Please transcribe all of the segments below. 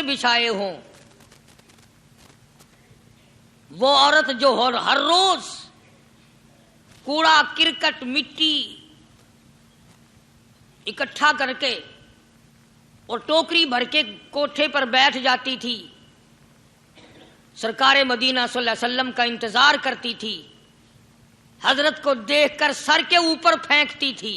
بچھائے ہوں، وہ عورت جو ہر روز کوڑا کرکٹ مٹی اکٹھا کر کے اور ٹوکری بھر کے کوٹھے پر بیٹھ جاتی تھی، سرکار مدینہ صلی اللہ علیہ وسلم کا انتظار کرتی تھی، حضرت کو دیکھ کر سر کے اوپر پھینکتی تھی،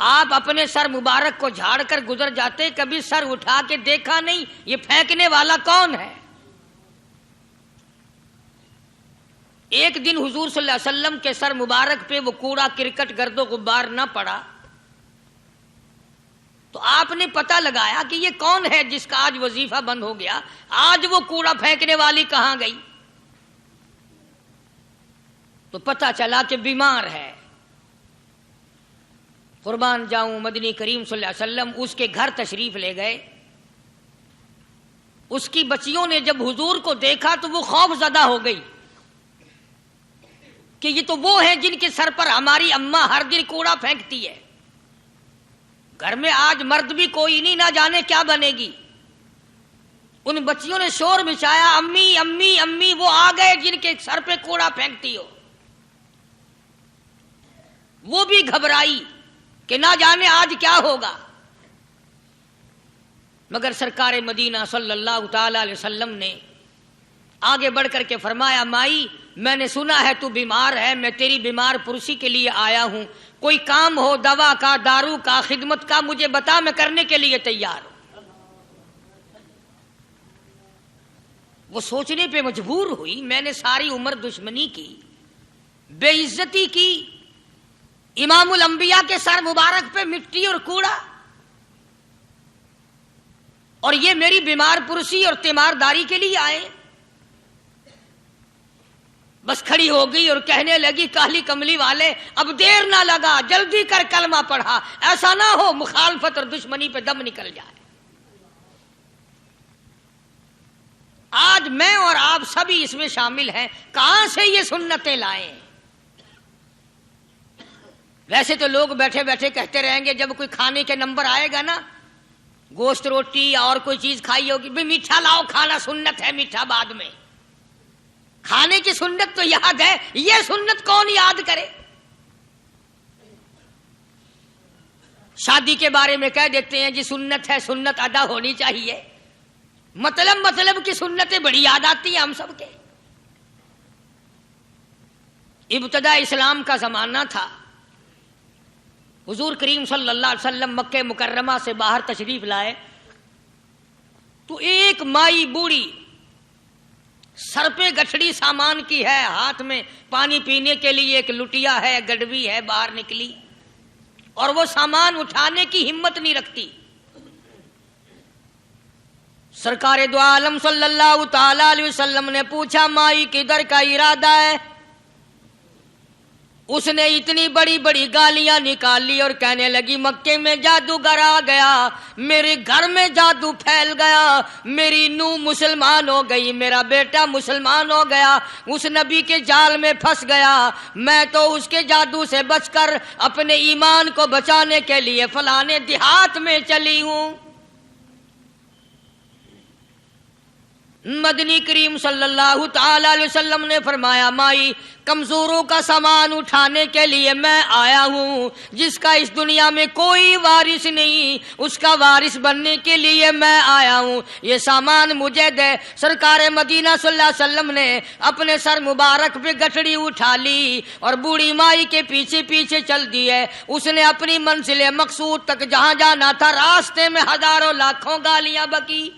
آپ اپنے سر مبارک کو جھاڑ کر گزر جاتے، کبھی سر اٹھا کے دیکھا نہیں یہ پھینکنے والا کون ہے۔ ایک دن حضور صلی اللہ علیہ وسلم کے سر مبارک پہ وہ کوڑا کرکٹ گرد و غبار نہ پڑا تو آپ نے پتہ لگایا کہ یہ کون ہے جس کا آج وظیفہ بند ہو گیا، آج وہ کوڑا پھینکنے والی کہاں گئی؟ تو پتہ چلا کہ بیمار ہے۔ قربان جاؤں، مدنی کریم صلی اللہ علیہ وسلم اس کے گھر تشریف لے گئے۔ اس کی بچیوں نے جب حضور کو دیکھا تو وہ خوف زدہ ہو گئی کہ یہ تو وہ ہیں جن کے سر پر ہماری اماں ہر دن کوڑا پھینکتی ہے، گھر میں آج مرد بھی کوئی نہیں، نہ جانے کیا بنے گی۔ ان بچیوں نے شور مچایا، امی امی امی، وہ آ گئے جن کے سر پہ کوڑا پھینکتی ہو۔ وہ بھی گھبرائی کہ نہ جانے آج کیا ہوگا، مگر سرکار مدینہ صلی اللہ تعالی علیہ وسلم نے آگے بڑھ کر کے فرمایا، مائی میں نے سنا ہے تو بیمار ہے، میں تیری بیمار پرسی کے لیے آیا ہوں، کوئی کام ہو دوا کا، دارو کا، خدمت کا مجھے بتا، میں کرنے کے لیے تیار ہوں۔ وہ سوچنے پہ مجبور ہوئی، میں نے ساری عمر دشمنی کی، بے عزتی کی، امام الانبیاء کے سر مبارک پہ مٹی اور کوڑا، اور یہ میری بیمار پرسی اور تیمارداری کے لیے آئے۔ بس کھڑی ہو گئی اور کہنے لگی، کالی کملی والے اب دیر نہ لگا، جلدی کر کلمہ پڑھا، ایسا نہ ہو مخالفت اور دشمنی پہ دم نکل جائے۔ آج میں اور آپ سبھی اس میں شامل ہیں، کہاں سے یہ سنتیں لائیں؟ ویسے تو لوگ بیٹھے بیٹھے کہتے رہیں گے، جب کوئی کھانے کے نمبر آئے گا نا، گوشت روٹی یا اور کوئی چیز کھائی ہوگی، بھی میٹھا لاؤ، کھانا سنت ہے، میٹھا بعد میں۔ کھانے کی سنت تو یاد ہے، یہ سنت کون یاد کرے؟ شادی کے بارے میں کہہ دیتے ہیں جی سنت ہے، سنت ادا ہونی چاہیے، مطلب کی سنتیں بڑی یاد آتی ہیں ہم سب کے۔ ابتدا اسلام کا زمانہ تھا، حضور کریم صلی اللہ علیہ وسلم مکہ مکرمہ سے باہر تشریف لائے تو ایک مائی بوڑھی سر پہ گٹھڑی سامان کی ہے، ہاتھ میں پانی پینے کے لیے ایک لٹیا ہے، گڈوی ہے، باہر نکلی اور وہ سامان اٹھانے کی ہمت نہیں رکھتی۔ سرکار دو عالم صلی اللہ تعالی علیہ وسلم نے پوچھا، مائی کدھر کا ارادہ ہے؟ اس نے اتنی بڑی بڑی گالیاں نکالی اور کہنے لگی، مکے میں جادوگر آ گیا، میرے گھر میں جادو پھیل گیا، میری نوح مسلمان ہو گئی، میرا بیٹا مسلمان ہو گیا، اس نبی کے جال میں پھنس گیا، میں تو اس کے جادو سے بچ کر اپنے ایمان کو بچانے کے لیے فلانے دیہات میں چلی ہوں۔ مدنی کریم صلی اللہ تعالی علیہ وسلم نے فرمایا، مائی کمزوروں کا سامان اٹھانے کے لیے میں آیا ہوں، جس کا اس دنیا میں کوئی وارث نہیں، اس کا وارث بننے کے لیے میں آیا ہوں، یہ سامان مجھے دے۔ سرکار مدینہ صلی اللہ علیہ وسلم نے اپنے سر مبارک پہ گٹھڑی اٹھا لی اور بوڑھی مائی کے پیچھے پیچھے چل دی ہے۔ اس نے اپنی منزل مقصود تک جہاں جانا تھا، راستے میں ہزاروں لاکھوں گالیاں بکی،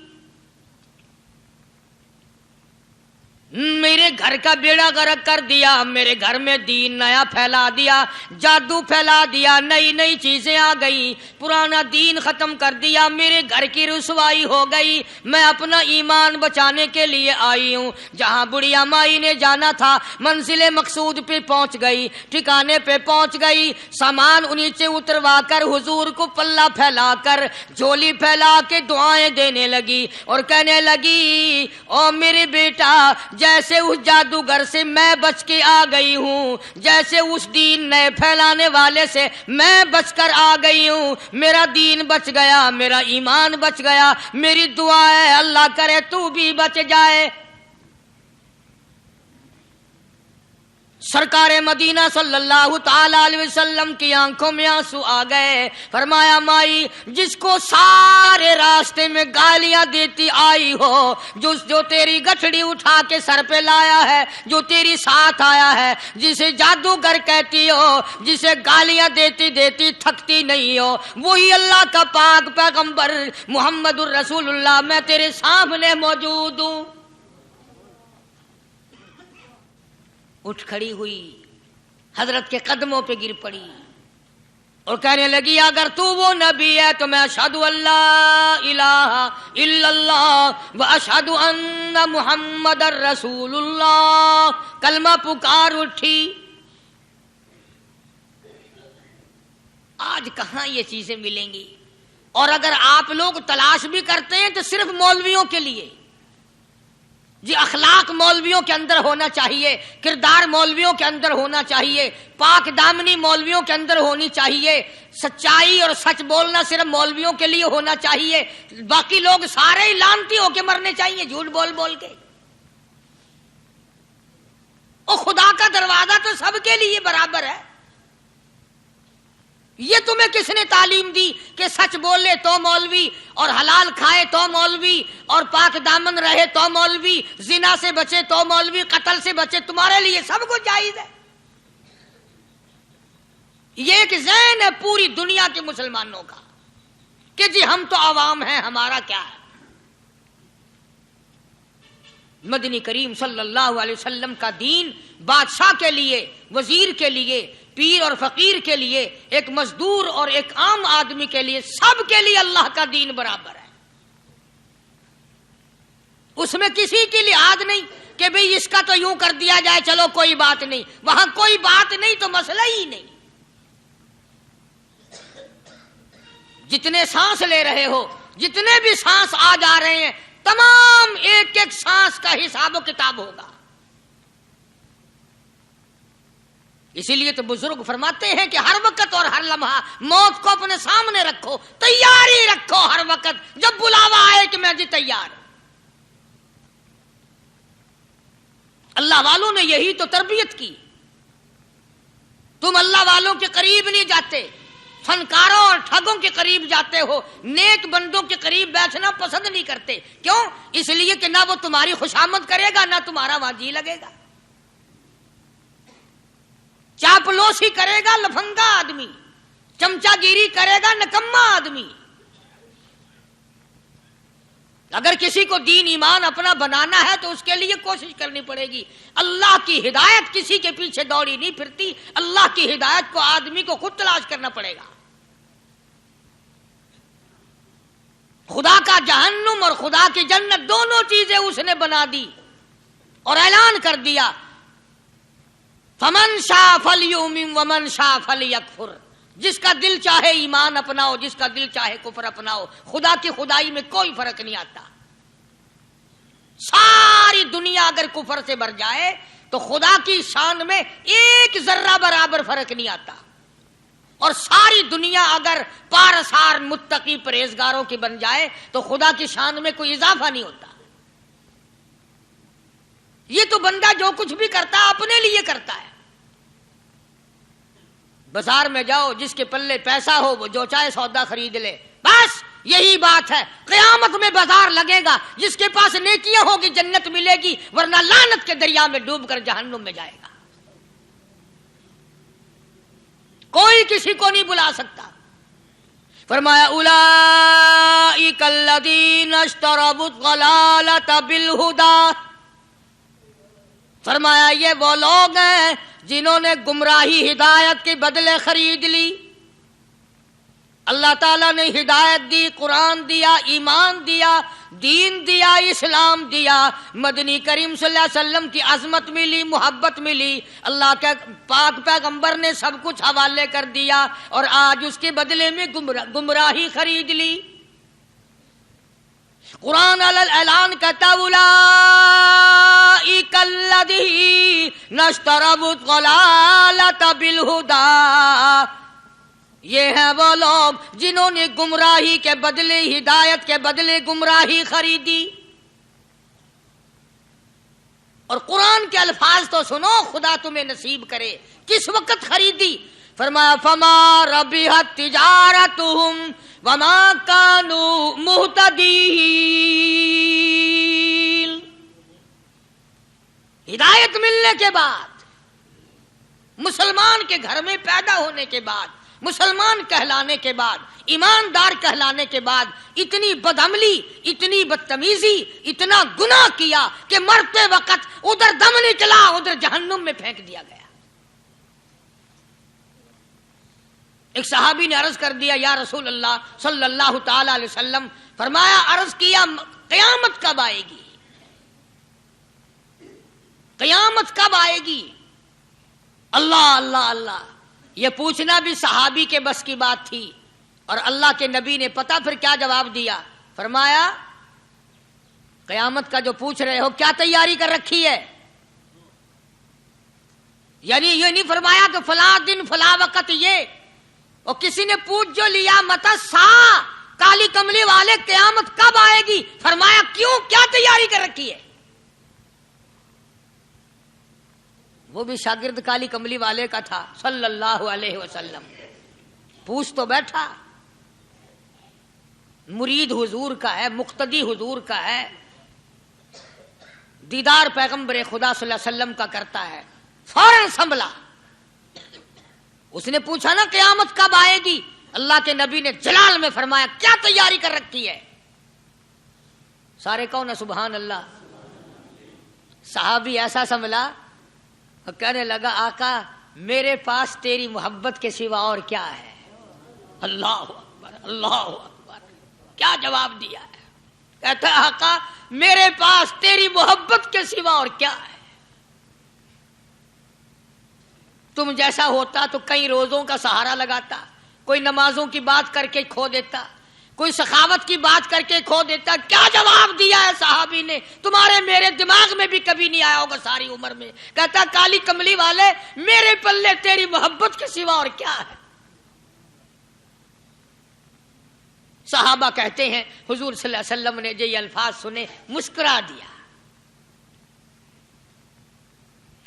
میرے گھر کا بیڑا غرق کر دیا، میرے گھر میں دین نیا پھیلا دیا، جادو پھیلا دیا، نئی نئی چیزیں آ گئی، پرانا دین ختم کر دیا، میرے گھر کی رسوائی ہو گئی، میں اپنا ایمان بچانے کے لیے آئی ہوں۔ جہاں بڑھیا مائی نے جانا تھا منزل مقصود پہ پہنچ گئی، ٹھکانے پہ پہنچ گئی، سامان نیچے اتروا کر حضور کو پلہ پھیلا کر جھولی پھیلا کے دعائیں دینے لگی اور کہنے لگی، او میرے بیٹا جیسے اس جادوگر سے میں بچ کے آ گئی ہوں، جیسے اس دین نئے پھیلانے والے سے میں بچ کر آ گئی ہوں، میرا دین بچ گیا، میرا ایمان بچ گیا، میری دعا ہے اللہ کرے تو بھی بچ جائے۔ سرکار مدینہ صلی اللہ تعالی علیہ وسلم کی آنکھوں میں آنسو آ گئے، فرمایا مائی جس کو سارے راستے میں گالیاں دیتی آئی ہو، جو تیری گٹھڑی اٹھا کے سر پہ لایا ہے، جو تیری ساتھ آیا ہے، جسے جادوگر کہتی ہو، جسے گالیاں دیتی دیتی تھکتی نہیں ہو، وہی اللہ کا پاک پیغمبر محمد الرسول اللہ، میں تیرے سامنے موجود ہوں۔ اٹھ کھڑی ہوئی، حضرت کے قدموں پہ گر پڑی اور کہنے لگی اگر تو وہ نبی ہے تو میں اشہد ان لا الہ الا اللہ و اشہد ان محمد رسول اللہ، کلمہ پکار اٹھی۔ آج کہاں یہ چیزیں ملیں گی؟ اور اگر آپ لوگ تلاش بھی کرتے ہیں تو صرف مولویوں کے لیے، جی اخلاق مولویوں کے اندر ہونا چاہیے، کردار مولویوں کے اندر ہونا چاہیے، پاک دامنی مولویوں کے اندر ہونی چاہیے، سچائی اور سچ بولنا صرف مولویوں کے لیے ہونا چاہیے، باقی لوگ سارے ہی لانتی ہو کے مرنے چاہیے جھوٹ بول بول کے۔ اور خدا کا دروازہ تو سب کے لیے برابر ہے۔ یہ تمہیں کس نے تعلیم دی کہ سچ بولے تو مولوی، اور حلال کھائے تو مولوی، اور پاک دامن رہے تو مولوی، زنا سے بچے تو مولوی، قتل سے بچے، تمہارے لیے سب کچھ جائز ہے۔ یہ ایک ذہن ہے پوری دنیا کے مسلمانوں کا کہ جی ہم تو عوام ہیں، ہمارا کیا ہے۔ مدنی کریم صلی اللہ علیہ وسلم کا دین بادشاہ کے لیے، وزیر کے لیے، پیر اور فقیر کے لیے، ایک مزدور اور ایک عام آدمی کے لیے، سب کے لیے اللہ کا دین برابر ہے۔ اس میں کسی کی لحاظ نہیں کہ بھئی اس کا تو یوں کر دیا جائے چلو کوئی بات نہیں، وہاں کوئی بات نہیں تو مسئلہ ہی نہیں۔ جتنے سانس لے رہے ہو، جتنے بھی سانس آ جا رہے ہیں، تمام ایک ایک سانس کا حساب و کتاب ہوگا۔ اسی لیے تو بزرگ فرماتے ہیں کہ ہر وقت اور ہر لمحہ موت کو اپنے سامنے رکھو، تیاری رکھو ہر وقت، جب بلاوا آئے کہ میں جی تیار۔ اللہ والوں نے یہی تو تربیت کی۔ تم اللہ والوں کے قریب نہیں جاتے، فنکاروں اور ٹھگوں کے قریب جاتے ہو، نیک بندوں کے قریب بیٹھنا پسند نہیں کرتے۔ کیوں؟ اس لیے کہ نہ وہ تمہاری خوشامد کرے گا، نہ تمہارا وہاں جی لگے گا۔ چاپلوسی کرے گا لفنگا آدمی، چمچا گیری کرے گا نکما آدمی۔ اگر کسی کو دین ایمان اپنا بنانا ہے تو اس کے لیے کوشش کرنی پڑے گی۔ اللہ کی ہدایت کسی کے پیچھے دوڑی نہیں پھرتی، اللہ کی ہدایت کو آدمی کو خود تلاش کرنا پڑے گا۔ خدا کا جہنم اور خدا کی جنت دونوں چیزیں اس نے بنا دی اور اعلان کر دیا، فمن شاء فلیؤمن ومن شاء فلیکفر، جس کا دل چاہے ایمان اپناؤ، جس کا دل چاہے کفر اپناؤ، خدا کی خدائی میں کوئی فرق نہیں آتا۔ ساری دنیا اگر کفر سے بھر جائے تو خدا کی شان میں ایک ذرہ برابر فرق نہیں آتا، اور ساری دنیا اگر پارسار متقی پرہیزگاروں کی بن جائے تو خدا کی شان میں کوئی اضافہ نہیں ہوتا۔ یہ تو بندہ جو کچھ بھی کرتا ہے اپنے لیے کرتا ہے۔ بازار میں جاؤ، جس کے پلے پیسہ ہو وہ جو چاہے سودا خرید لے، بس یہی بات ہے۔ قیامت میں بازار لگے گا، جس کے پاس نیکیاں ہوگی جنت ملے گی، ورنہ لعنت کے دریا میں ڈوب کر جہنم میں جائے گا۔ کوئی کسی کو نہیں بلا سکتا۔ فرمایا اولئک الذین اشتروا الضلالۃ بالہدی، فرمایا یہ وہ لوگ ہیں جنہوں نے گمراہی ہدایت کے بدلے خرید لی۔ اللہ تعالیٰ نے ہدایت دی، قرآن دیا، ایمان دیا، دین دیا، اسلام دیا، مدنی کریم صلی اللہ علیہ وسلم کی عظمت ملی، محبت ملی، اللہ کے پاک پیغمبر نے سب کچھ حوالے کر دیا، اور آج اس کے بدلے میں گمراہی خرید لی۔ قرآن اعلان کرتا اولئک الذین اشتروا الضلالۃ بالہدی، یہ ہیں وہ لوگ جنہوں نے گمراہی کے بدلے ہدایت کے بدلے گمراہی خریدی۔ اور قرآن کے الفاظ تو سنو، خدا تمہیں نصیب کرے۔ کس وقت خریدی؟ فرمایا فما ربحت تجارتہم وما کانوا مہتدین، ہدایت ملنے کے بعد، مسلمان کے گھر میں پیدا ہونے کے بعد، مسلمان کہلانے کے بعد، ایماندار کہلانے کے بعد اتنی بدعملی، اتنی بدتمیزی، اتنا گناہ کیا کہ مرتے وقت ادھر دم نکلا، ادھر جہنم میں پھینک دیا گیا۔ ایک صحابی نے عرض کر دیا یا رسول اللہ صلی اللہ تعالی علیہ وسلم، فرمایا عرض کیا قیامت کب آئے گی؟ قیامت کب آئے گی؟ اللہ اللہ اللہ، یہ پوچھنا بھی صحابی کے بس کی بات تھی۔ اور اللہ کے نبی نے پتہ پھر کیا جواب دیا؟ فرمایا قیامت کا جو پوچھ رہے ہو کیا تیاری کر رکھی ہے؟ یعنی یہ نہیں فرمایا کہ فلاں دن فلاں وقت یہ، اور کسی نے پوچھ جو لیا متا سا کالی کملی والے قیامت کب آئے گی؟ فرمایا کیوں، کیا تیاری کر رکھی ہے؟ وہ بھی شاگرد کالی کملی والے کا تھا صلی اللہ علیہ وسلم، پوچھ تو بیٹھا، مرید حضور کا ہے، مقتدی حضور کا ہے، دیدار پیغمبر خدا صلی اللہ علیہ وسلم کا کرتا ہے، فوراً سنبھلا۔ اس نے پوچھا نا قیامت کب آئے گی؟ اللہ کے نبی نے جلال میں فرمایا کیا تیاری کر رکھی ہے؟ سارے کہو نا سبحان اللہ۔ صحابی ایسا سنبھلا، کہنے لگا آقا میرے پاس تیری محبت کے سوا اور کیا ہے؟ اللہ اکبر اللہ اکبر، کیا جواب دیا ہے؟ کہتا ہے آقا میرے پاس تیری محبت کے سوا اور کیا ہے؟ تم جیسا ہوتا تو کئی روزوں کا سہارا لگاتا، کوئی نمازوں کی بات کر کے کھو دیتا، کوئی سخاوت کی بات کر کے کھو دیتا۔ کیا جواب دیا ہے صحابی نے؟ تمہارے میرے دماغ میں بھی کبھی نہیں آیا ہوگا ساری عمر میں۔ کہتا کالی کملی والے میرے پلے تیری محبت کے سوا اور کیا ہے؟ صحابہ کہتے ہیں حضور صلی اللہ علیہ وسلم نے جو یہ الفاظ سنے مسکرا دیا۔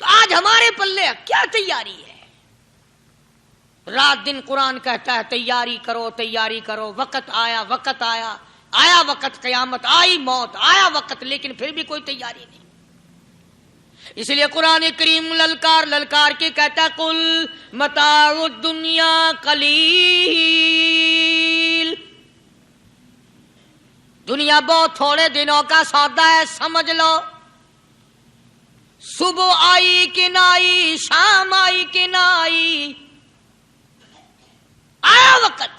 تو آج ہمارے پلے کیا تیاری ہے؟ رات دن قرآن کہتا ہے تیاری کرو تیاری کرو، وقت آیا وقت آیا، آیا وقت، قیامت آئی، موت آیا وقت، لیکن پھر بھی کوئی تیاری نہیں۔ اس لیے قرآن کریم للکار للکار کے کہتا ہے قل متاع الدنیا قلیل، دنیا بہت تھوڑے دنوں کا سودا ہے، سمجھ لو۔ صبح آئی کہ نہ آئی، شام آئی کہ نہ آئی، آیا وقت۔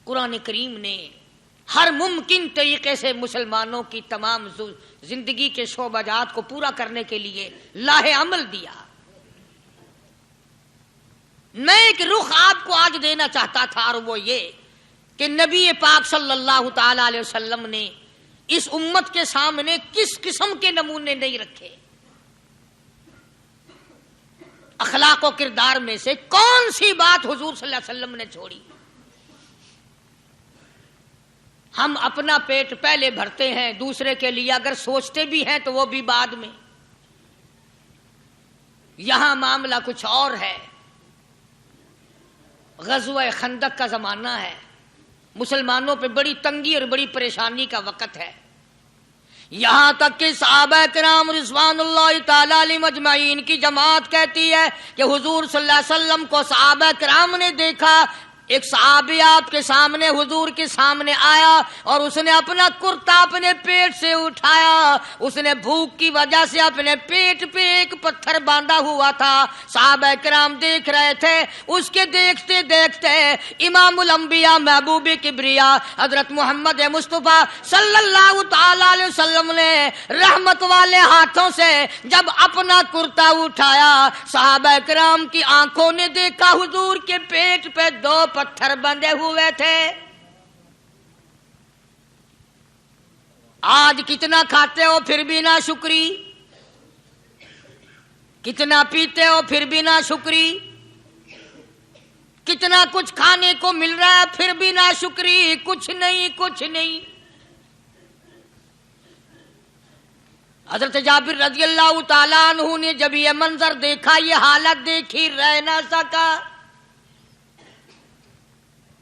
قرآن کریم نے ہر ممکن طریقے سے مسلمانوں کی تمام زندگی کے شعبہ جات کو پورا کرنے کے لیے لاہ عمل دیا۔ میں ایک رخ آپ کو آج دینا چاہتا تھا، اور وہ یہ کہ نبی پاک صلی اللہ تعالی علیہ وسلم نے اس امت کے سامنے کس قسم کے نمونے نہیں رکھے۔ اخلاق و کردار میں سے کون سی بات حضور صلی اللہ علیہ وسلم نے چھوڑی؟ ہم اپنا پیٹ پہلے بھرتے ہیں، دوسرے کے لیے اگر سوچتے بھی ہیں تو وہ بھی بعد میں۔ یہاں معاملہ کچھ اور ہے۔ غزوہ خندق کا زمانہ ہے، مسلمانوں پہ بڑی تنگی اور بڑی پریشانی کا وقت ہے، یہاں تک کہ صحابہ کرام رضوان اللہ تعالی علیہم اجمعین کی جماعت کہتی ہے کہ حضور صلی اللہ علیہ وسلم کو صحابہ کرام نے دیکھا، ایک صحابی آپ کے سامنے حضور کے سامنے آیا اور اس نے اپنا کرتا اپنے پیٹ سے اٹھایا، اس نے بھوک کی وجہ سے اپنے پیٹ پہ ایک پتھر باندھا ہوا تھا، صحابہ کرام دیکھ رہے تھے، اس کے دیکھتے دیکھتے امام الانبیاء محبوب کبریا حضرت محمد مصطفیٰ صلی اللہ تعالی علیہ وسلم نے رحمت والے ہاتھوں سے جب اپنا کرتا اٹھایا، صحابہ کرام کی آنکھوں نے دیکھا حضور کے پیٹ پہ دو پتھر بندھے ہوئے تھے۔ آج کتنا کھاتے ہو پھر بھی نہ شکری، کتنا پیتے ہو پھر بھی نہ شکری، کتنا کچھ کھانے کو مل رہا ہے پھر بھی نہ شکری، کچھ نہیں کچھ نہیں۔ حضرت جابر رضی اللہ تعالیٰ عنہ نے جب یہ منظر دیکھا، یہ حالت دیکھی، رہ نہ سکا۔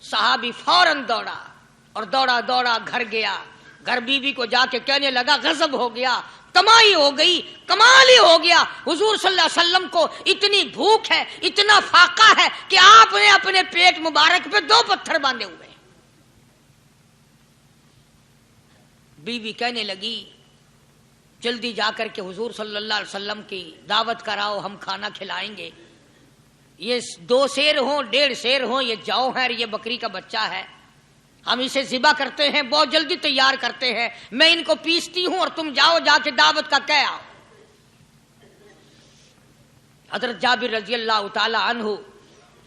صحابی فوراً دوڑا اور دوڑا دوڑا گھر گیا، گھر بیوی کو جا کے کہنے لگا غضب ہو گیا، کمائی ہو گئی، کمال ہی ہو گیا، حضور صلی اللہ علیہ وسلم کو اتنی بھوک ہے، اتنا فاقہ ہے کہ آپ نے اپنے پیٹ مبارک پہ 2 پتھر باندھے ہوئے ہیں۔ بیوی کہنے لگی جلدی جا کر کے حضور صلی اللہ علیہ وسلم کی دعوت کراؤ، ہم کھانا کھلائیں گے۔ یہ 2 شیر ہوں 1.5 شیر ہوں، یہ جو ہے یہ بکری کا بچہ ہے، ہم اسے ذبح کرتے ہیں، بہت جلدی تیار کرتے ہیں، میں ان کو پیستی ہوں اور تم جاؤ جا کے دعوت کا کہہ آؤ۔ حضرت جابر رضی اللہ تعالی عنہ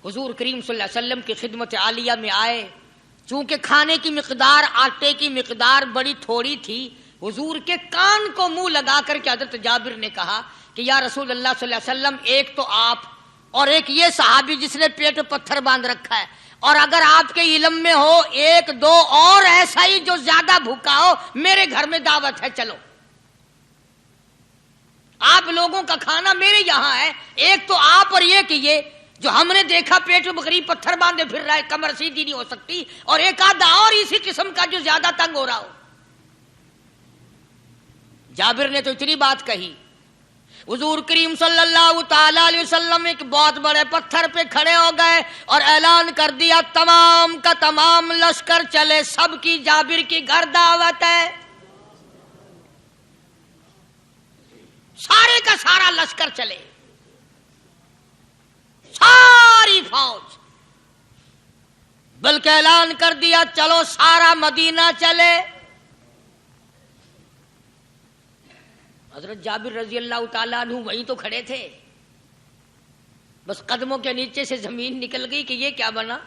حضور کریم صلی اللہ علیہ وسلم کی خدمت عالیہ میں آئے۔ چونکہ کھانے کی مقدار، آٹے کی مقدار بڑی تھوڑی تھی، حضور کے کان کو منہ لگا کر کے حضرت جابر نے کہا کہ یا رسول اللہ صلی اللہ علیہ وسلم، ایک تو آپ اور ایک یہ صحابی جس نے پیٹ پتھر باندھ رکھا ہے، اور اگر آپ کے علم میں ہو 1-2 اور ایسا ہی جو زیادہ بھوکا ہو، میرے گھر میں دعوت ہے، چلو۔ آپ لوگوں کا کھانا میرے یہاں ہے، ایک تو آپ اور یہ کہ یہ جو ہم نے دیکھا پیٹ میں بکری پتھر باندھے پھر رہا ہے، کمر سیدھی نہیں ہو سکتی، اور ایک آدھا اور اسی قسم کا جو زیادہ تنگ ہو رہا ہو۔ جابر نے تو اتنی بات کہی، حضور کریم صلی اللہ تعالی علیہ وسلم ایک بہت بڑے پتھر پہ کھڑے ہو گئے اور اعلان کر دیا تمام کا تمام لشکر چلے، سب کی جابر کی گھر دعوت ہے۔ سارے کا سارا لشکر چلے، ساری فوج، بلکہ اعلان کر دیا چلو سارا مدینہ چلے۔ حضرت جابر رضی اللہ تعالیٰ عنہ وہیں تو کھڑے تھے، بس قدموں کے نیچے سے زمین نکل گئی کہ یہ کیا بنا۔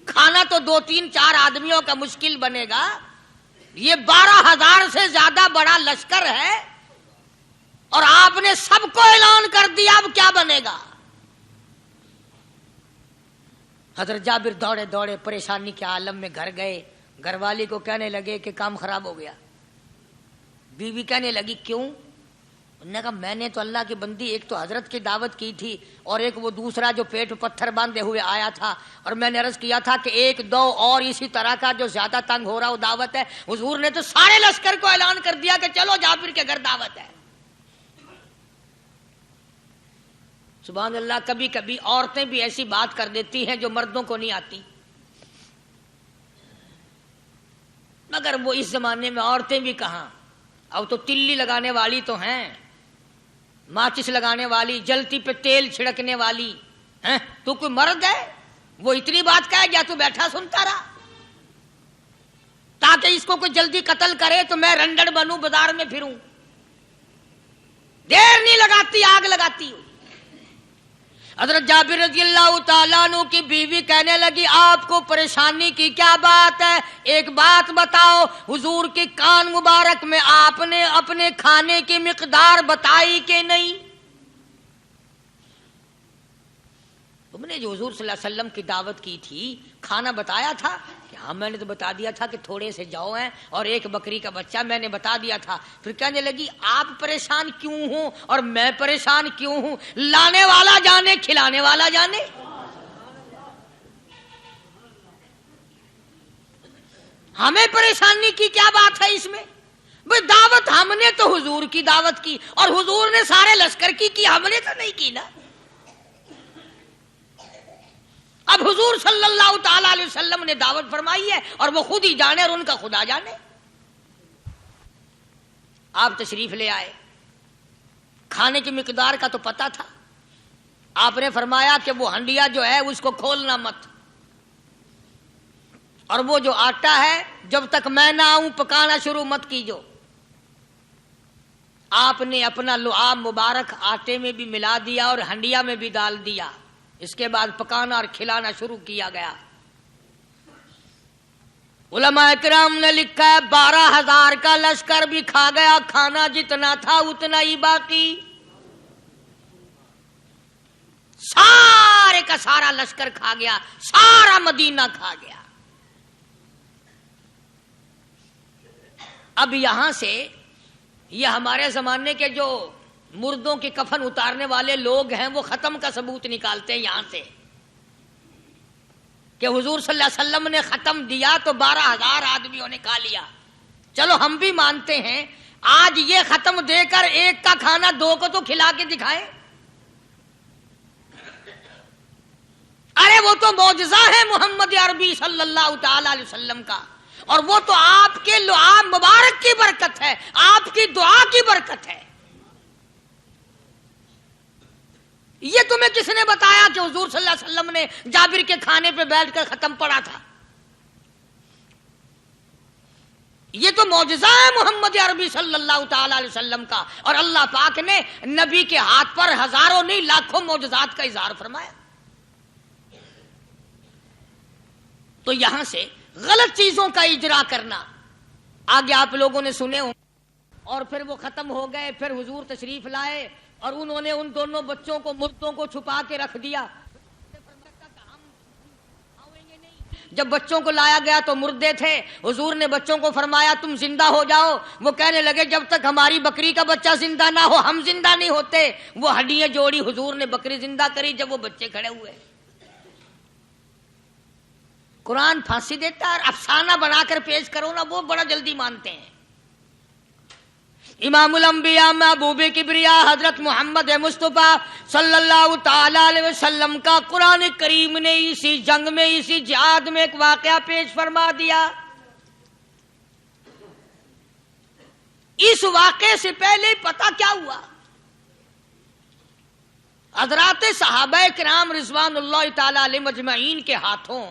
کھانا تو 2-3-4 آدمیوں کا مشکل بنے گا، یہ 12,000 سے زیادہ بڑا لشکر ہے، اور آپ نے سب کو اعلان کر دیا، اب کیا بنے گا۔ حضرت جابر دوڑے دوڑے پریشانی کے عالم میں گھر گئے، گھر والی کو کہنے لگے کہ کام خراب ہو گیا۔ بیوی کہنے لگی کیوں؟ انہوں نے کہا میں نے تو اللہ کی بندی ایک تو حضرت کی دعوت کی تھی، اور ایک وہ دوسرا جو پیٹ پتھر باندھے ہوئے آیا تھا، اور میں نے عرض کیا تھا کہ 1-2 اور اسی طرح کا جو زیادہ تنگ ہو رہا وہ دعوت ہے۔ حضور نے تو سارے لشکر کو اعلان کر دیا کہ چلو جابر کے گھر دعوت ہے۔ سبحان اللہ، کبھی کبھی عورتیں بھی ایسی بات کر دیتی ہیں جو مردوں کو نہیں آتی، مگر وہ اس زمانے میں عورتیں بھی کہاں، اب تو تلی لگانے والی تو ہیں، ماچس لگانے والی، جلتی پہ تیل چھڑکنے والی ہیں۔ تو کوئی مرد ہے وہ اتنی بات کہے یا تو بیٹھا سنتا رہا تاکہ اس کو کوئی جلدی قتل کرے تو میں رنڈڑ بنوں، بازار میں پھروں، دیر نہیں لگاتی آگ لگاتی ہوں۔ حضرت جابر رضی اللہ تعالیٰ عنہ کی بیوی کہنے لگی آپ کو پریشانی کی کیا بات ہے، ایک بات بتاؤ، حضور کے کان مبارک میں آپ نے اپنے کھانے کی مقدار بتائی کہ نہیں؟ تم نے جو حضور صلی اللہ علیہ وسلم کی دعوت کی تھی کھانا بتایا تھا کہ ہاں میں نے تو بتا دیا تھا کہ تھوڑے سے جو ہیں اور ایک بکری کا بچہ، میں نے بتا دیا تھا۔ پھر کہنے لگی آپ پریشان کیوں ہوں اور میں پریشان کیوں ہوں، لانے والا جانے کھلانے والا جانے۔ ہمیں پریشانی کی کیا بات ہے اس میں؟ بھئی دعوت ہم نے تو حضور کی دعوت کی، اور حضور نے سارے لشکر کی ہم نے تو نہیں کی نا۔ اب حضور صلی اللہ تعالی علیہ وسلم نے دعوت فرمائی ہے اور وہ خود ہی جانے اور ان کا خدا جانے۔ آپ تشریف لے آئے، کھانے کی مقدار کا تو پتہ تھا، آپ نے فرمایا کہ وہ ہنڈیا جو ہے اس کو کھولنا مت، اور وہ جو آٹا ہے جب تک میں نہ آؤں پکانا شروع مت کیجو۔ آپ نے اپنا لعاب مبارک آٹے میں بھی ملا دیا اور ہنڈیا میں بھی ڈال دیا، اس کے بعد پکانا اور کھلانا شروع کیا گیا۔ علماء کرام نے لکھا ہے 12,000 کا لشکر بھی کھا گیا، کھانا جتنا تھا اتنا ہی باقی، سارے کا سارا لشکر کھا گیا، سارا مدینہ کھا گیا۔ اب یہاں سے یہ ہمارے زمانے کے جو مردوں کے کفن اتارنے والے لوگ ہیں وہ ختم کا ثبوت نکالتے ہیں یہاں سے کہ حضور صلی اللہ علیہ وسلم نے ختم دیا تو 12,000 آدمیوں نے کھا لیا۔ چلو ہم بھی مانتے ہیں، آج یہ ختم دے کر ایک کا کھانا 2 کو تو کھلا کے دکھائیں۔ ارے وہ تو معجزہ ہے محمد عربی صلی اللہ تعالی علیہ وسلم کا، اور وہ تو آپ کے لعاب مبارک کی برکت ہے، آپ کی دعا کی برکت ہے۔ یہ تمہیں کس نے بتایا کہ حضور صلی اللہ علیہ وسلم نے جابر کے کھانے پہ بیٹھ کر ختم پڑھا تھا؟ یہ تو معجزہ ہے محمد عربی صلی اللہ تعالی علیہ وسلم کا، اور اللہ پاک نے نبی کے ہاتھ پر ہزاروں نہیں لاکھوں معجزات کا اظہار فرمایا۔ تو یہاں سے غلط چیزوں کا اجرا کرنا آگے آپ لوگوں نے سنے ہوں، اور پھر وہ ختم ہو گئے، پھر حضور تشریف لائے اور انہوں نے ان دونوں بچوں کو مردوں کو چھپا کے رکھ دیا۔ جب بچوں کو لایا گیا تو مردے تھے، حضور نے بچوں کو فرمایا تم زندہ ہو جاؤ۔ وہ کہنے لگے جب تک ہماری بکری کا بچہ زندہ نہ ہو ہم زندہ نہیں ہوتے۔ وہ ہڈیاں جوڑی، حضور نے بکری زندہ کری جب وہ بچے کھڑے ہوئے۔ قرآن پھانسی دیتا ہے، افسانہ بنا کر پیش کرو نا، وہ بڑا جلدی مانتے ہیں۔ امام الانبیاء محبوب کبریا حضرت محمد مصطفیٰ صلی اللہ تعالی علیہ وسلم کا قرآن کریم نے اسی جنگ میں، اسی جہاد میں ایک واقعہ پیش فرما دیا۔ اس واقعے سے پہلے پتہ کیا ہوا؟ حضرات صحابہ کرام رضوان اللہ تعالی علیہ مجمعین کے ہاتھوں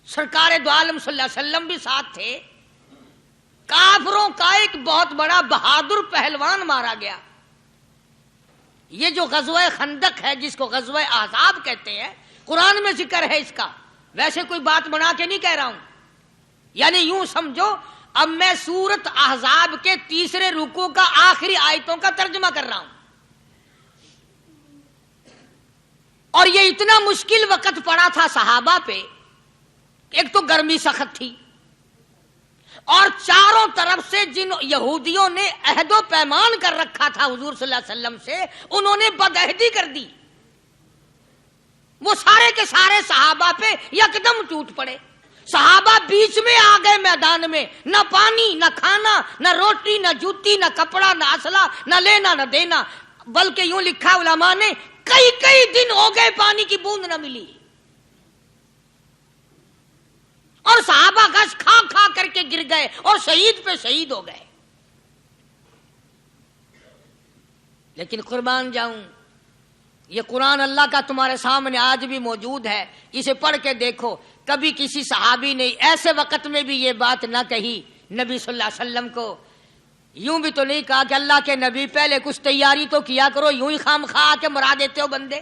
سرکار دو عالم صلی اللہ علیہ وسلم بھی ساتھ تھے، کافروں کا ایک بہت بڑا بہادر پہلوان مارا گیا۔ یہ جو غزوہ خندق ہے، جس کو غزوہ احزاب کہتے ہیں، قرآن میں ذکر ہے اس کا، ویسے کوئی بات بنا کے نہیں کہہ رہا ہوں، یعنی یوں سمجھو اب میں سورت احزاب کے 3 رکوع کا آخری آیتوں کا ترجمہ کر رہا ہوں۔ اور یہ اتنا مشکل وقت پڑا تھا صحابہ پہ، ایک تو گرمی سخت تھی، اور چاروں طرف سے جن یہودیوں نے عہد و پیمان کر رکھا تھا حضور صلی اللہ علیہ وسلم سے، انہوں نے بدعہدی کر دی۔ وہ سارے کے سارے صحابہ پہ یکدم ٹوٹ پڑے۔ صحابہ بیچ میں آ گئے میدان میں، نہ پانی، نہ کھانا، نہ روٹی، نہ جوتی، نہ کپڑا، نہ اسلحہ، نہ لینا نہ دینا، بلکہ یوں لکھا علماء نے کئی دن ہو گئے پانی کی بوند نہ ملی، اور صحابہ گھاس کھا کھا کر کے گر گئے اور شہید پہ شہید ہو گئے۔ لیکن قربان جاؤں، یہ قرآن اللہ کا تمہارے سامنے آج بھی موجود ہے، اسے پڑھ کے دیکھو۔ کبھی کسی صحابی نے ایسے وقت میں بھی یہ بات نہ کہی نبی صلی اللہ علیہ وسلم کو، یوں بھی تو نہیں کہا کہ اللہ کے نبی پہلے کچھ تیاری تو کیا کرو، یوں ہی خام خواہ کے مرا دیتے ہو بندے،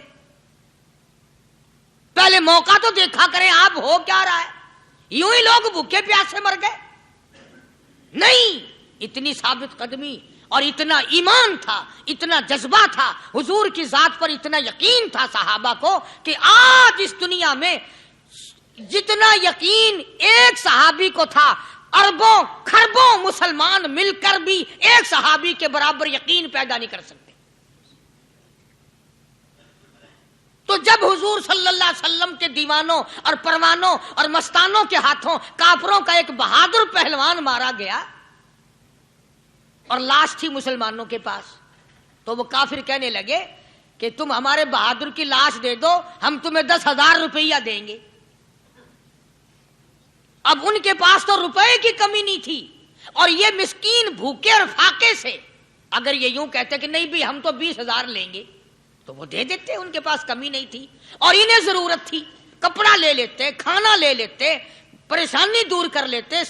پہلے موقع تو دیکھا کریں آپ ہو کیا رہا ہے، یوں ہی لوگ بھوکے پیاسے مر گئے۔ نہیں، اتنی ثابت قدمی اور اتنا ایمان تھا، اتنا جذبہ تھا، حضور کی ذات پر اتنا یقین تھا صحابہ کو کہ آج اس دنیا میں جتنا یقین ایک صحابی کو تھا، اربوں کھربوں مسلمان مل کر بھی ایک صحابی کے برابر یقین پیدا نہیں کر سکتے۔ تو جب حضور صلی اللہ علیہ وسلم کے دیوانوں اور پروانوں اور مستانوں کے ہاتھوں کافروں کا ایک بہادر پہلوان مارا گیا اور لاش تھی مسلمانوں کے پاس، تو وہ کافر کہنے لگے کہ تم ہمارے بہادر کی لاش دے دو، ہم تمہیں 10,000 روپیہ دیں گے۔ اب ان کے پاس تو روپے کی کمی نہیں تھی، اور یہ مسکین بھوکے اور فاقے سے اگر یہ یوں کہتے کہ نہیں بھی ہم تو 20,000 لیں گے تو وہ دے دیتے، ان کے پاس کمی نہیں تھی، اور انہیں ضرورت تھی، کپڑا لے لیتے، کھانا لے لیتے، پریشانی دور کر لیتے،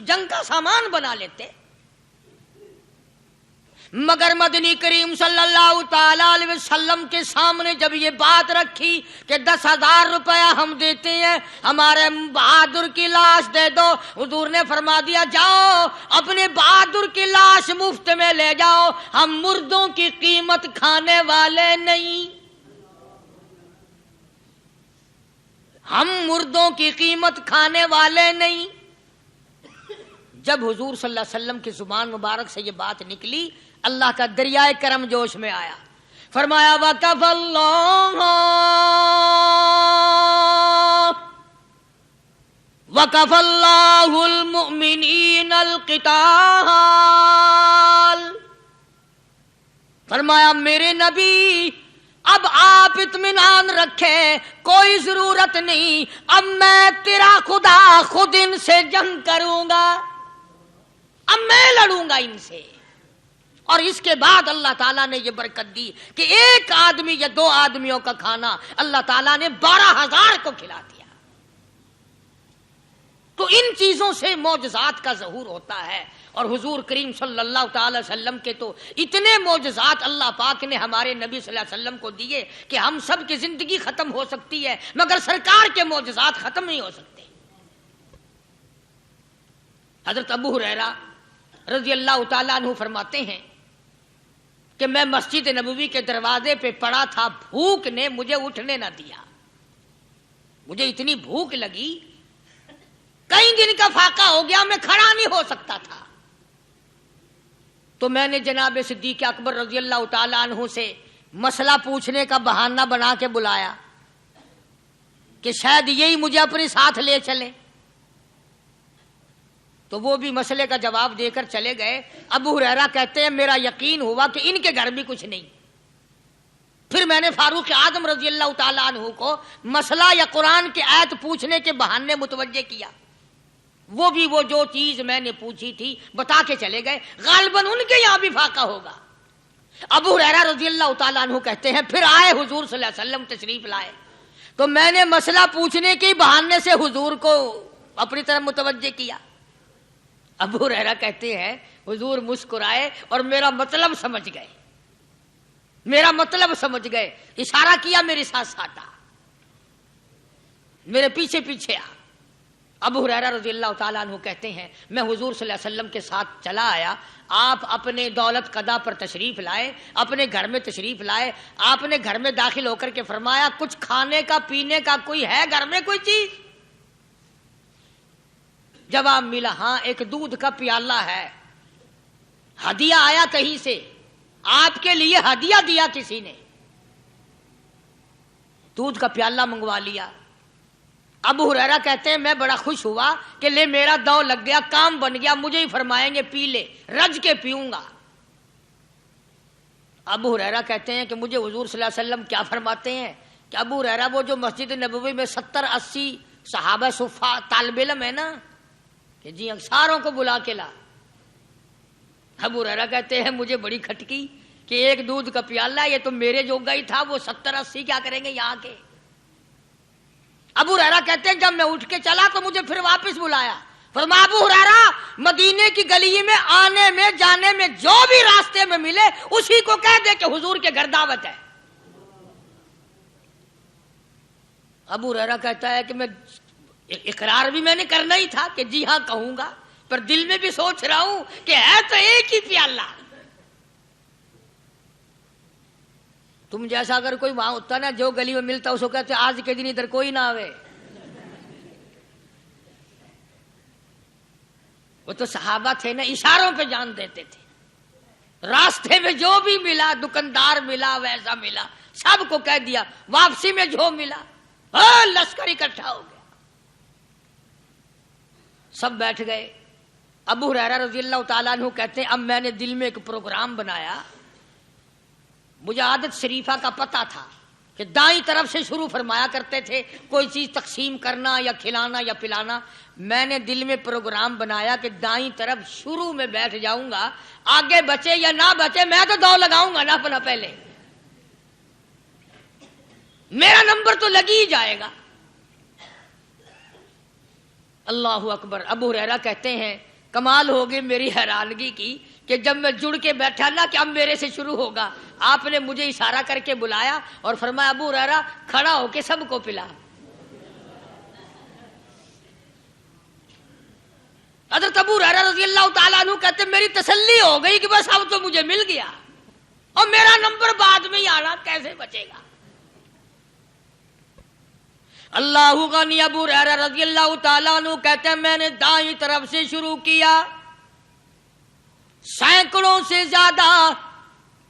جنگ کا سامان بنا لیتے۔ مگر مدنی کریم صلی اللہ تعالی علیہ وسلم کے سامنے جب یہ بات رکھی کہ 10,000 روپیہ ہم دیتے ہیں ہمارے بہادر کی لاش دے دو، حضور نے فرما دیا جاؤ اپنے بہادر کی لاش مفت میں لے جاؤ، ہم مردوں کی قیمت کھانے والے نہیں، ہم مردوں کی قیمت کھانے والے نہیں۔ جب حضور صلی اللہ علیہ وسلم کی زبان مبارک سے یہ بات نکلی، اللہ کا دریائے کرم جوش میں آیا، فرمایا وَقَفَ اللَّهُ الْمُؤْمِنِينَ الْقِتَالَ، فرمایا میرے نبی اب آپ اطمینان رکھیں، کوئی ضرورت نہیں، اب میں تیرا خدا خود ان سے جنگ کروں گا، اب میں لڑوں گا ان سے۔ اور اس کے بعد اللہ تعالیٰ نے یہ برکت دی کہ ایک آدمی یا 2 آدمیوں کا کھانا اللہ تعالیٰ نے 12,000 کو کھلا دیا۔ تو ان چیزوں سے معجزات کا ظہور ہوتا ہے، اور حضور کریم صلی اللہ تعالی وسلم کے تو اتنے معجزات اللہ پاک نے ہمارے نبی صلی اللہ علیہ وسلم کو دیے کہ ہم سب کی زندگی ختم ہو سکتی ہے مگر سرکار کے معجزات ختم نہیں ہو سکتے۔ حضرت ابو ہریرہ رضی اللہ تعالیٰ عنہ فرماتے ہیں کہ میں مسجد نبوی کے دروازے پہ پڑا تھا، بھوک نے مجھے اٹھنے نہ دیا، مجھے اتنی بھوک لگی، کئی دن کا فاقہ ہو گیا، میں کھڑا نہیں ہو سکتا تھا۔ تو میں نے جناب صدیق اکبر رضی اللہ تعالیٰ عنہ سے مسئلہ پوچھنے کا بہانہ بنا کے بلایا کہ شاید یہی مجھے اپنے ساتھ لے چلے، تو وہ بھی مسئلے کا جواب دے کر چلے گئے۔ ابو ہریرہ کہتے ہیں میرا یقین ہوا کہ ان کے گھر بھی کچھ نہیں۔ پھر میں نے فاروق اعظم رضی اللہ تعالیٰ عنہ کو مسئلہ یا قرآن کی آیت پوچھنے کے بہانے متوجہ کیا، وہ بھی وہ جو چیز میں نے پوچھی تھی بتا کے چلے گئے، غالباً ان کے یہاں بھی فاقہ ہوگا۔ ابو ہریرہ رضی اللہ تعالیٰ عنہ کہتے ہیں پھر آئے حضور صلی اللہ علیہ وسلم تشریف لائے، تو میں نے مسئلہ پوچھنے کے بہانے سے حضور کو اپنی طرف متوجہ کیا۔ ابو ہریرہ کہتے ہیں حضور مسکرائے اور میرا مطلب سمجھ گئے، میرا مطلب سمجھ گئے، اشارہ کیا میرے ساتھ ساتھ آ، میرے پیچھے پیچھے آ۔ ابو ہریرہ رضی اللہ تعالیٰ عنہ کہتے ہیں میں حضور صلی اللہ علیہ وسلم کے ساتھ چلا آیا، آپ اپنے دولت قضا پر تشریف لائے، اپنے گھر میں تشریف لائے، آپ نے گھر میں داخل ہو کر کے فرمایا کچھ کھانے کا پینے کا کوئی ہے گھر میں کوئی چیز؟ جواب ملا ہاں ایک دودھ کا پیالہ ہے، ہدیہ آیا کہیں سے، آپ کے لیے ہدیہ دیا کسی نے، دودھ کا پیالہ منگوا لیا۔ ابو ہریرہ کہتے ہیں میں بڑا خوش ہوا کہ لے میرا دو لگ گیا، کام بن گیا، مجھے ہی فرمائیں گے پی لے، رج کے پیوں گا۔ ابو ہریرہ کہتے ہیں کہ مجھے حضور صلی اللہ علیہ وسلم کیا فرماتے ہیں کہ ابو ہریرہ وہ جو مسجد نبوی میں 70-80 صحابہ صفا طالب علم ہے نا، کہ جی ساروں کو بلا کے لا۔ ابو ہریرہ کہتے ہیں مجھے بڑی کھٹکی کہ ایک دودھ کا پیالہ، یہ تو میرے جوگا ہی تھا، وہ 70-80 کیا کریں گے یہاں کے۔ ابو ہریرہ کہتے ہیں جب میں اٹھ کے چلا تو مجھے پھر واپس بلایا، فرمایا ابو ہریرہ مدینے کی گلی میں آنے میں جانے میں جو بھی راستے میں ملے اسی کو کہہ دے کہ حضور کے گھر دعوت ہے۔ ابو ہریرہ کہتا ہے کہ میں اقرار بھی میں نے کرنا ہی تھا کہ جی ہاں کہوں گا، پر دل میں بھی سوچ رہا ہوں کہ ہے تو ایک ہی پیالہ۔ تم جیسا اگر کوئی وہاں ہوتا نا جو گلی میں ملتا اس کو کہتے آج کے دن ادھر کوئی نہ آوے۔ وہ تو صحابہ تھے نا، اشاروں پہ جان دیتے تھے، راستے میں جو بھی ملا، دکاندار ملا ویسا ملا، سب کو کہہ دیا، واپسی میں جو ملا لشکر اکٹھا ہو گیا، سب بیٹھ گئے۔ ابو ہریرہ رضی اللہ تعالیٰ عنہ کہتے ہیں اب میں نے دل میں ایک پروگرام بنایا، مجھے عادت شریفہ کا پتہ تھا کہ دائیں طرف سے شروع فرمایا کرتے تھے کوئی چیز تقسیم کرنا یا کھلانا یا پلانا، میں نے دل میں پروگرام بنایا کہ دائیں طرف شروع میں بیٹھ جاؤں گا، آگے بچے یا نہ بچے میں تو دو لگاؤں گا نا اپنا، پہلے میرا نمبر تو لگ ہی جائے گا۔ اللہ اکبر۔ ابو ہریرہ کہتے ہیں کمال ہو گئی میری حیرانگی کی کہ جب میں جڑ کے بیٹھا نا کہ اب میرے سے شروع ہوگا، آپ نے مجھے اشارہ کر کے بلایا اور فرمایا ابو ہریرہ کھڑا ہو کے سب کو پلا۔ حضرت ابو ہریرہ رضی اللہ تعالیٰ عنہ کہتے میری تسلی ہو گئی کہ بس اب تو مجھے مل گیا، اور میرا نمبر بعد میں ہی آنا کیسے بچے گا۔ اللہ غنی۔ ابو ہریرہ رضی اللہ تعالیٰ عنہ کہتے ہیں میں نے دائیں طرف سے شروع کیا، سینکڑوں سے زیادہ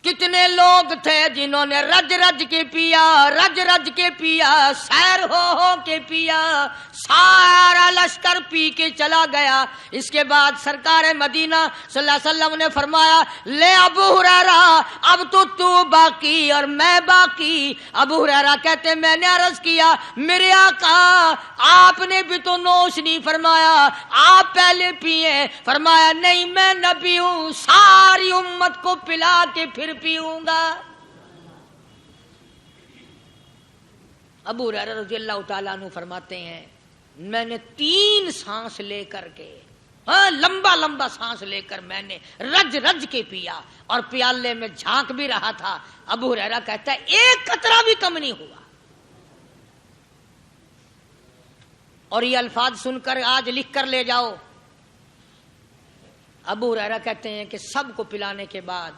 کتنے لوگ تھے جنہوں نے رج رج کے پیا، رج رج کے پیا، سیر ہو کے پیا، سارا لشکر پی کے چلا گیا۔ اس کے بعد سرکار مدینہ صلی اللہ علیہ وسلم نے فرمایا لے ابو ہریرہ اب تو باقی اور میں باقی۔ ابو ہریرہ کہتے میں نے عرض کیا میرے آقا آپ نے بھی تو نوش نہیں فرمایا، آپ پہلے پیئے۔ فرمایا نہیں میں نہ پیوں، ساری امت کو پلا کے پھر پیوں گا۔ ابو ہریرہ رضی اللہ تعالیٰ عنہ فرماتے ہیں میں نے 3 سانس لے کر کے، لمبا لمبا سانس لے کر میں نے رج رج کے پیا، اور پیالے میں جھانک بھی رہا تھا۔ ابو ہریرہ کہتا ہے ایک قطرہ بھی کم نہیں ہوا۔ اور یہ الفاظ سن کر آج لکھ کر لے جاؤ۔ ابو ہریرہ کہتے ہیں کہ سب کو پلانے کے بعد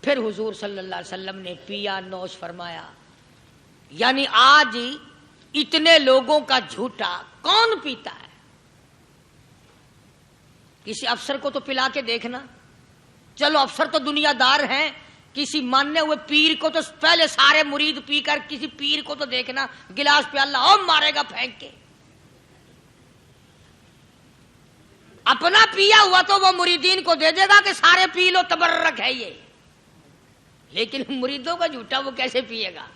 پھر حضور صلی اللہ علیہ وسلم نے پیا، نوش فرمایا۔ یعنی آج اتنے لوگوں کا جھوٹا کون پیتا ہے؟ کسی افسر کو تو پلا کے دیکھنا، چلو افسر تو دنیا دار ہیں، کسی ماننے ہوئے پیر کو تو پہلے سارے مرید پی کر کسی پیر کو تو دیکھنا گلاس پیالہ اور مارے گا پھینک کے۔ اپنا پیا ہوا تو وہ مریدین کو دے دے گا کہ سارے پی لو تبرک ہے یہ، لیکن مریدوں کا جھوٹا وہ کیسے پیے گا؟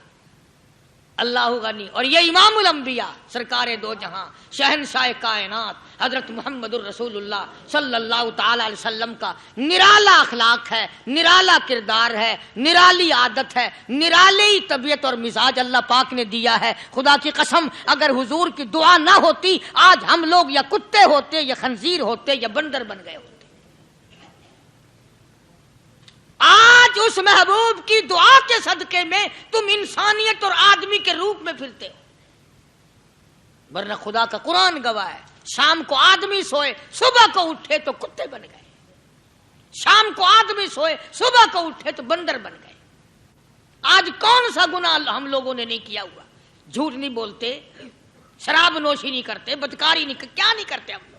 اللہ غنی۔ اور یہ امام الانبیاء سرکار دو جہاں شہنشاہ کائنات حضرت محمد الرسول اللہ صلی اللہ تعالی علیہ وسلم کا نرالا اخلاق ہے، نرالا کردار ہے، نرالی عادت ہے، نرالی طبیعت اور مزاج اللہ پاک نے دیا ہے۔ خدا کی قسم اگر حضور کی دعا نہ ہوتی آج ہم لوگ یا کتے ہوتے یا خنزیر ہوتے یا بندر بن گئے ہوتے۔ آج اس محبوب کی دعا کے صدقے میں تم انسانیت اور آدمی کے روپ میں پھرتے ہو، ورنہ خدا کا قرآن گواہ ہے شام کو آدمی سوئے صبح کو اٹھے تو کتے بن گئے، شام کو آدمی سوئے صبح کو اٹھے تو بندر بن گئے۔ آج کون سا گناہ ہم لوگوں نے نہیں کیا ہوا؟ جھوٹ نہیں بولتے، شراب نوشی نہیں کرتے، بدکاری نہیں، کیا نہیں کرتے ہم لوگ؟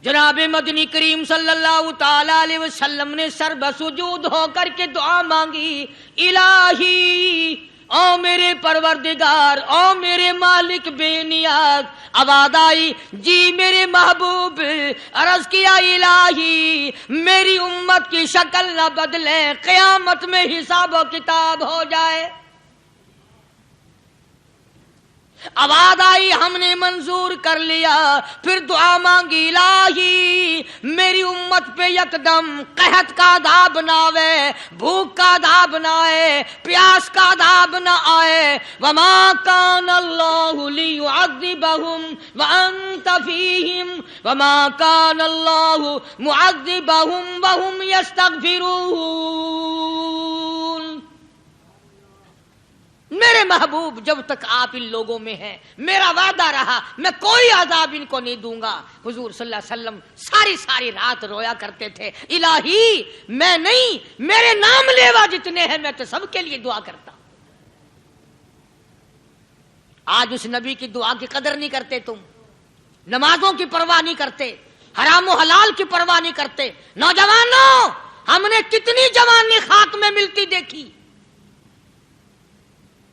جناب مدنی کریم صلی اللہ تعالی علیہ وسلم نے سر بسجود ہو کر کے دعا مانگی، الہی او میرے پروردگار، او میرے مالک بے نیاز۔ آواز آئی جی میرے محبوب، عرض کیا الہی میری امت کی شکل نہ بدلے، قیامت میں حساب و کتاب ہو جائے۔ آواز آئی ہم نے منظور کر لیا، پھر دعا مانگی الہی میری امت پہ یکدم قحط کا عذاب نہ آئے، بھوک کا عذاب نہ آئے، پیاس کا عذاب نہ آئے۔ وما کان اللہ لیعذبہم وانت فیہم وما کان اللہ معذبہم وہم یستغفرون۔ میرے محبوب جب تک آپ ان لوگوں میں ہیں میرا وعدہ رہا میں کوئی عذاب ان کو نہیں دوں گا۔ حضور صلی اللہ علیہ وسلم ساری رات رویا کرتے تھے، الہی میں نہیں، میرے نام لیوا جتنے ہیں میں تو سب کے لیے دعا کرتا ہوں۔ آج اس نبی کی دعا کی قدر نہیں کرتے، تم نمازوں کی پرواہ نہیں کرتے، حرام و حلال کی پرواہ نہیں کرتے۔ نوجوانوں ہم نے کتنی جوانی خاک میں ملتی دیکھی،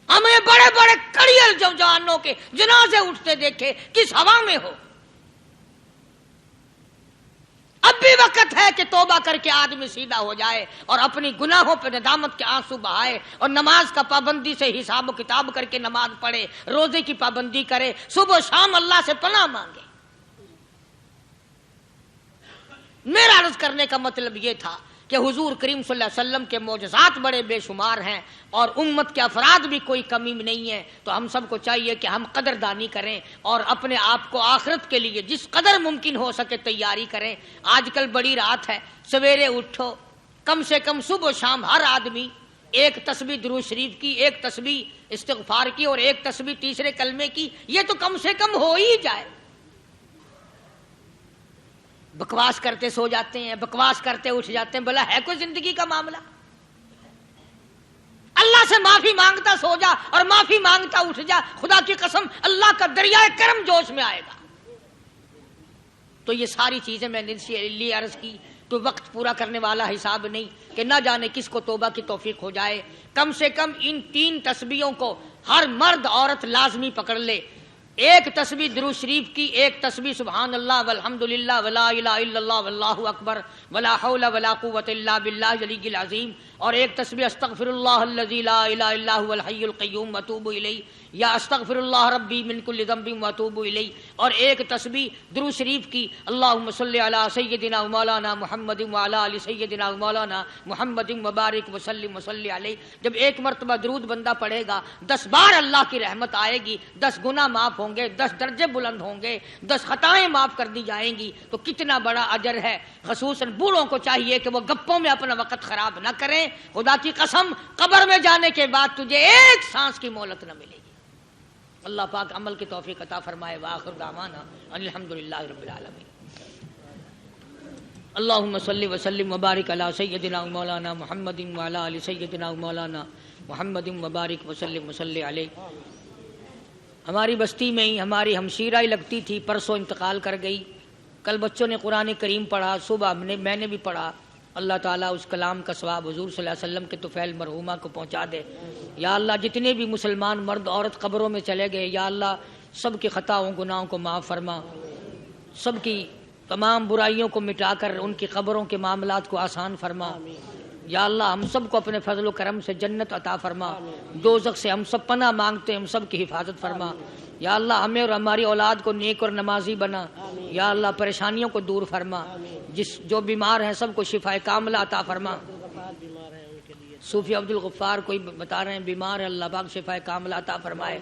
ہمیں بڑے بڑے کڑیل جوانوں کے جنازے اٹھتے دیکھے، کس ہوا میں ہو۔ اب بھی وقت ہے کہ توبہ کر کے آدمی سیدھا ہو جائے اور اپنی گناہوں پہ ندامت کے آنسو بہائے، اور نماز کا پابندی سے حساب و کتاب کر کے نماز پڑھے، روزے کی پابندی کرے، صبح و شام اللہ سے پناہ مانگے۔ میرا عرض کرنے کا مطلب یہ تھا کہ حضور کریم صلی اللہ علیہ وسلم کے معجزات بڑے بے شمار ہیں اور امت کے افراد بھی کوئی کمی نہیں ہے، تو ہم سب کو چاہیے کہ ہم قدردانی کریں اور اپنے آپ کو آخرت کے لیے جس قدر ممکن ہو سکے تیاری کریں۔ آج کل بڑی رات ہے، سویرے اٹھو، کم سے کم صبح و شام ہر آدمی ایک تسبیح درود شریف کی، ایک تسبیح استغفار کی اور ایک تسبیح تیسرے کلمے کی، یہ تو کم سے کم ہو ہی جائے۔ بکواس کرتے سو جاتے ہیں، بکواس کرتے اٹھ جاتے ہیں، بھلا ہے کوئی زندگی کا معاملہ؟ اللہ سے معافی مانگتا سو جا اور معافی مانگتا اٹھ جا، خدا کی قسم اللہ کا دریائے کرم جوش میں آئے گا۔ تو یہ ساری چیزیں میں نے لیے عرض کی، تو وقت پورا کرنے والا حساب نہیں کہ نہ جانے کس کو توبہ کی توفیق ہو جائے۔ کم سے کم ان 3 تسبیحوں کو ہر مرد عورت لازمی پکڑ لے، ایک تسبیح درود شریف کی، ایک تسبیح سبحان اللہ والحمدللہ ولا الہ الا اللہ واللہ اکبر ولا حول ولا قوۃ الا باللہ العلی العظیم، اور ایک تسبیح استغفر اللہ الذی لا الہ الا هو الحی القیوم واتوب الیہ، یا استغفر اللہ ربی من کل ذنب واتوب الیہ، اور ایک تسبیح درود شریف کی اللہم صلی علی سیدنا مولانا محمد وعلی آل سیدنا مولانا محمد وبارک وسلم وصلی علیہ۔ جب ایک مرتبہ درود بندہ پڑھے گا 10 بار اللہ کی رحمت آئے گی، 10 گناہ معاف ہوں گے، 10 درجے بلند ہوں گے، 10 خطائیں معاف کر دی جائیں گی، تو کتنا بڑا اجر ہے۔ خصوصاً بوڑھوں کو چاہیے کہ وہ گپوں میں اپنا وقت خراب نہ کریں، خدا کی قسم قبر میں جانے کے بعد تجھے ایک سانس کی مہلت نہ ملے گی۔ اللہ پاک عمل کی توفیق عطا فرمائے۔ وآخر دعوانا الحمدللہ رب العالمین۔ اللہم صلی وسلم وبارک علی سیدنا مولانا محمد وعلی آل سیدنا مولانا محمد وبارک وسلم وصلی علیہ۔ ہماری بستی میں ہی ہماری ہمشیرہ ہی لگتی تھی، پرسوں انتقال کر گئی۔ کل بچوں نے قرآن کریم پڑھا، صبح میں نے بھی پڑھا۔ اللہ تعالیٰ اس کلام کا ثواب حضور صلی اللہ علیہ وسلم کے طفیل مرحومہ کو پہنچا دے۔ یا اللہ جتنے بھی مسلمان مرد عورت قبروں میں چلے گئے، یا اللہ سب کی خطاؤں گناہوں کو معاف فرما، سب کی تمام برائیوں کو مٹا کر ان کی قبروں کے معاملات کو آسان فرما۔ یا اللہ ہم سب کو اپنے فضل و کرم سے جنت عطا فرما، دوزخ سے ہم سب پناہ مانگتے ہیں، ہم سب کی حفاظت فرما۔ یا اللہ ہمیں اور ہماری اولاد کو نیک اور نمازی بنا۔ یا اللہ پریشانیوں کو دور فرما، جو بیمار ہیں سب کو شفائے کاملہ عطا فرما۔ صوفی عبد الغفار کوئی بتا رہے ہیں بیمار ہے، اللہ پاک شفائے کاملہ عطا فرمائے۔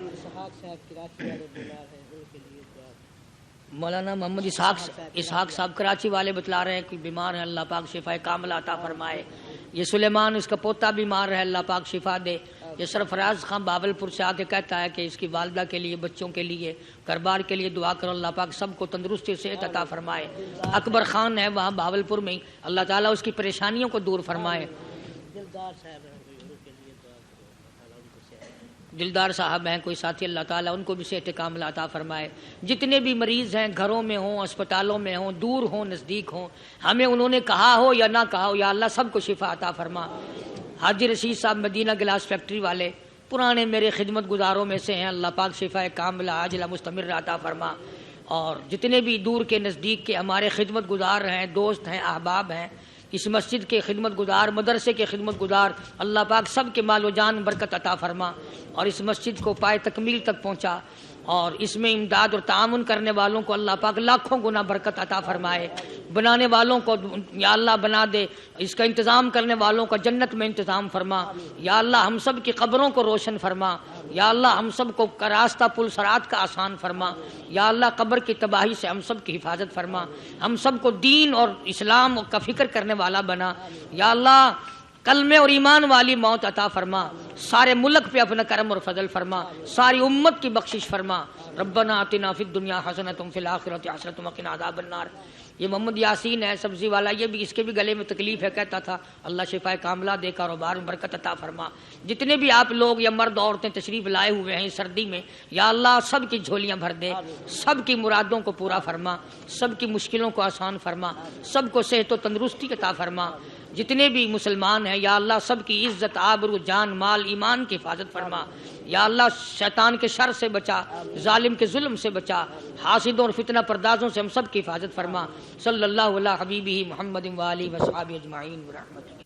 مولانا محمد اسحاق صاحب کراچی والے بتلا رہے ہیں کہ بیمار ہے، اللہ پاک شفائے کاملہ عطا فرمائے۔ یہ سلیمان اس کا پوتا بیمار ہے، اللہ پاک شفا دے۔ یہ سرفراز خان باولپور سے آ کے کہتا ہے کہ اس کی والدہ کے لیے، بچوں کے لیے، گھر بار کے لیے دعا کرو، اللہ پاک سب کو تندرستی صحت عطا فرمائے۔ اکبر خان ہے وہاں باولپور میں، اللہ تعالیٰ اس کی پریشانیوں کو دور فرمائے۔ دلدار صاحب ہیں کوئی ساتھی، اللہ تعالیٰ ان کو بھی صحت کاملہ عطا فرمائے۔ جتنے بھی مریض ہیں گھروں میں ہوں، اسپتالوں میں ہوں، دور ہوں نزدیک ہوں، ہمیں انہوں نے کہا ہو یا نہ کہا ہو، یا اللہ سب کو شفا عطا فرما۔ حاجی رشید صاحب مدینہ گلاس فیکٹری والے پرانے میرے خدمت گزاروں میں سے ہیں، اللہ پاک شفا کاملہ عاجلہ مستمر عطا فرما۔ اور جتنے بھی دور کے نزدیک کے ہمارے خدمت گزار ہیں، دوست ہیں، احباب ہیں، اس مسجد کے خدمت گزار، مدرسے کے خدمت گزار، اللہ پاک سب کے مال و جان برکت عطا فرما اور اس مسجد کو پائے تکمیل تک پہنچا، اور اس میں امداد اور تعاون کرنے والوں کو اللہ پاک لاکھوں گنا برکت عطا فرمائے۔ بنانے والوں کو یا اللہ بنا دے، اس کا انتظام کرنے والوں کا جنت میں انتظام فرما۔ یا اللہ ہم سب کی قبروں کو روشن فرما۔ یا اللہ ہم سب کو راستہ پل صراط کا آسان فرما۔ یا اللہ قبر کی تباہی سے ہم سب کی حفاظت فرما، ہم سب کو دین اور اسلام کا فکر کرنے والا بنا۔ یا اللہ کلمے اور ایمان والی موت عطا فرما، سارے ملک پہ اپنا کرم اور فضل فرما، ساری امت کی بخشش فرما۔ ربنا آتنا فی الدنیا حسنۃ فی الآخرۃ حسنۃ وقنا عذاب النار۔ یہ محمد یاسین ہے سبزی والا، یہ بھی اس کے بھی گلے میں تکلیف ہے، کہتا تھا اللہ شفائے کاملہ دے، کاروبار میں برکت عطا فرما۔ جتنے بھی آپ لوگ یا مرد عورتیں تشریف لائے ہوئے ہیں سردی میں، یا اللہ سب کی جھولیاں بھر دے، سب کی مرادوں کو پورا فرما، سب کی مشکلوں کو آسان فرما، سب کو صحت و تندرستی عطا فرما۔ جتنے بھی مسلمان ہیں یا اللہ سب کی عزت، آبرو، جان، مال، ایمان کی حفاظت فرما۔ یا اللہ شیطان کے شر سے بچا، ظالم کے ظلم سے بچا، حاسدوں اور فتنہ پردازوں سے ہم سب کی حفاظت فرما۔ صلی اللہ علیہ حبیبہ محمد و آلہ و صحابہ اجمعین برحمتہ۔